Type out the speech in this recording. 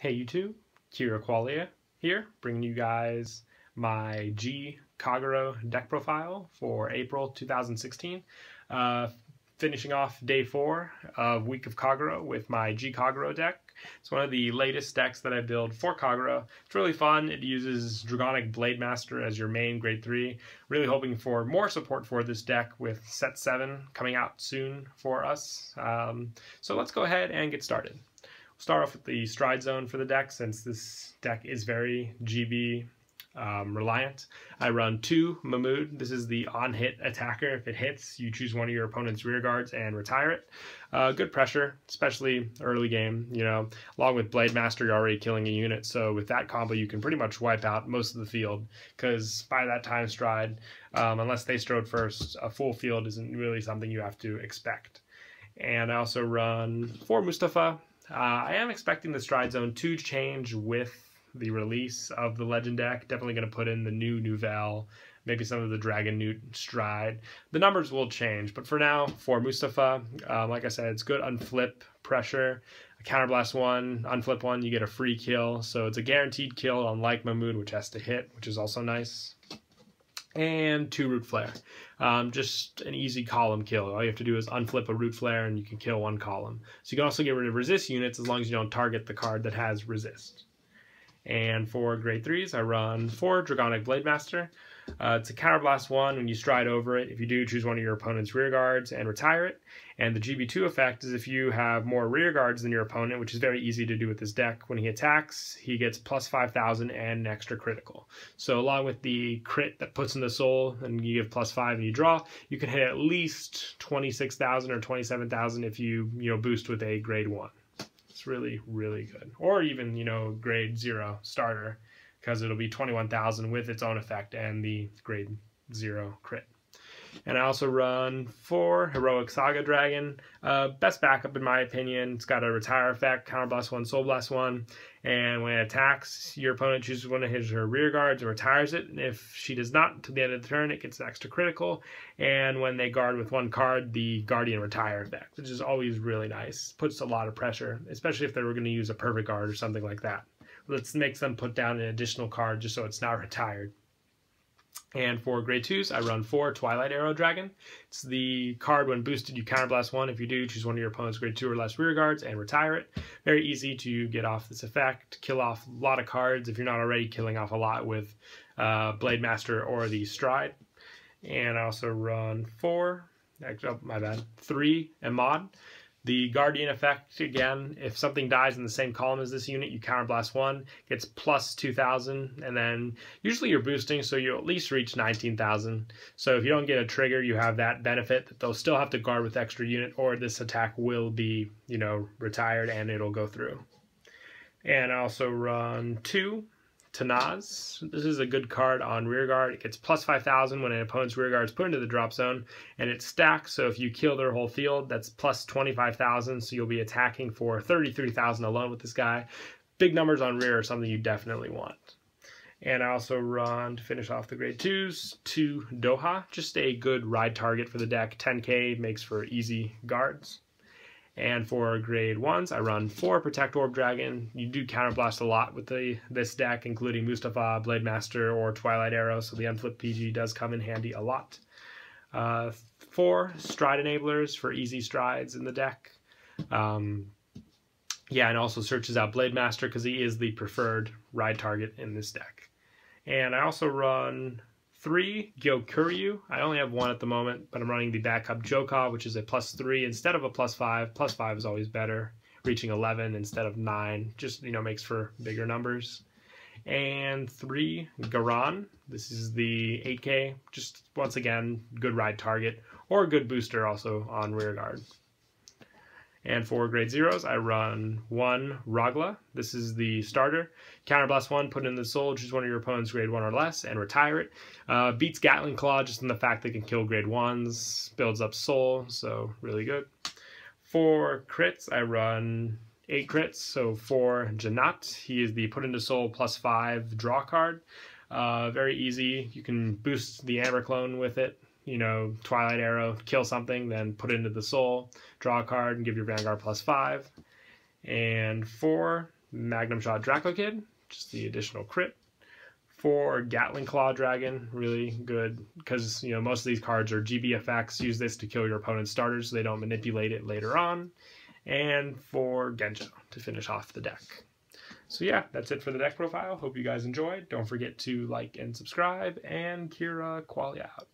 Hey YouTube, Kagero here, bringing you guys my Kagero deck profile for April 2016. Finishing off day 4 of Week of Kagero with my Kagero deck. It's one of the latest decks that I build for Kagero. It's really fun. It uses Dragonic Blademaster as your main grade 3. Really hoping for more support for this deck with set 7 coming out soon for us. So let's go ahead and get started. We'll start off with the stride zone for the deck, since this deck is very GB reliant. I run 2 Mahmood. This is the on-hit attacker. If it hits, you choose one of your opponent's rear guards and retire it. Good pressure, especially early game. You know, along with Blademaster, you're already killing a unit, so with that combo, you can pretty much wipe out most of the field, because by that time stride, unless they strode first, a full field isn't really something you have to expect. And I also run 4 Mustafa. I am expecting the stride zone to change with the release of the Legend deck. Definitely going to put in the new Nouvelle, maybe some of the Dragon Newt stride. The numbers will change, but for now, for Mustafa, like I said, it's good unflip pressure. A counterblast 1, unflip 1, you get a free kill, so it's a guaranteed kill, unlike Mahmood, which has to hit, which is also nice. And 2 Root Flare. Just an easy column kill. All you have to do is unflip a Root Flare and you can kill 1 column. So you can also get rid of resist units as long as you don't target the card that has resist. And for grade 3s, I run 4 Dragonic Blademaster. It's a counterblast 1 when you stride over it. If you do, choose one of your opponent's rear guards and retire it. And the GB2 effect is if you have more rear guards than your opponent, which is very easy to do with this deck. When he attacks, he gets plus 5,000 and an extra critical. So along with the crit that puts in the soul and you give plus 5 and you draw, you can hit at least 26,000 or 27,000 if you boost with a grade 1. It's really, really good. Or even, grade 0 starter, because it'll be 21,000 with its own effect and the grade 0 crit. And I also run 4 Heroic Saga Dragon. Best backup in my opinion. It's got a retire effect, counterblast 1, soul blast 1, and when it attacks, your opponent chooses one of his or her rear guards and retires it. And if she does not, to the end of the turn, it gets an extra critical. And when they guard with 1 card, the Guardian retire effect, which is always really nice. Puts a lot of pressure, especially if they were going to use a perfect guard or something like that. Let's make them put down an additional card just so it's not retired. And for grade 2s, I run 4 Twilight Arrow Dragon. It's the card when boosted, you counterblast 1. If you do, choose one of your opponent's grade 2 or less rear guards and retire it. Very easy to get off this effect, kill off a lot of cards if you're not already killing off a lot with Blademaster or the Stride. And I also run 3 Emad. The Guardian effect, again, if something dies in the same column as this unit, you counterblast 1, gets plus 2,000, and then usually you're boosting, so you'll at least reach 19,000. So if you don't get a trigger, you have that benefit that they'll still have to guard with extra unit, or this attack will be, retired and it'll go through. And I also run 2 Tanaz. This is a good card on rearguard. It gets plus 5,000 when an opponent's rearguard is put into the drop zone, and it stacks, so if you kill their whole field, that's plus 25,000, so you'll be attacking for 33,000 alone with this guy. Big numbers on rear are something you definitely want. And I also run, to finish off the grade 2s, 2 Doha. Just a good ride target for the deck. 10k makes for easy guards. And for grade 1s, I run 4 Protect Orb Dragon. You do counterblast a lot with this deck, including Mustafa, Blademaster, or Twilight Arrow, so the unflipped PG does come in handy a lot. 4 Stride Enablers for easy strides in the deck. And also searches out Blademaster because he is the preferred ride target in this deck. And I also run 3 Gyokuryu. I only have 1 at the moment, but I'm running the backup Joka, which is a plus 3 instead of a plus 5. Plus 5 is always better. Reaching 11 instead of 9 just makes for bigger numbers. And 3 Garan. This is the 8k. Just once again, good ride target or good booster also on rear guard. And for grade 0s, I run 1 Ragla. This is the starter. Counterblast 1, put in the soul, choose one of your opponent's grade 1 or less, and retire it. Beats Gatling Claw just in the fact they can kill grade 1s, builds up soul, so really good. For crits, I run 8 crits, so for Janat, he is the put into soul plus 5 draw card. Very easy. You can boost the Amber Clone with it. Twilight Arrow, kill something, then put it into the soul, draw a card, and give your Vanguard plus 5. And 4 Magnum Shot Draco Kid, just the additional crit. 4 Gatling Claw Dragon, really good because most of these cards are GB effects. Use this to kill your opponent's starters so they don't manipulate it later on. And 4 Genjo to finish off the deck. So yeah, that's it for the deck profile. Hope you guys enjoyed. Don't forget to like and subscribe, and Kira Qualia out.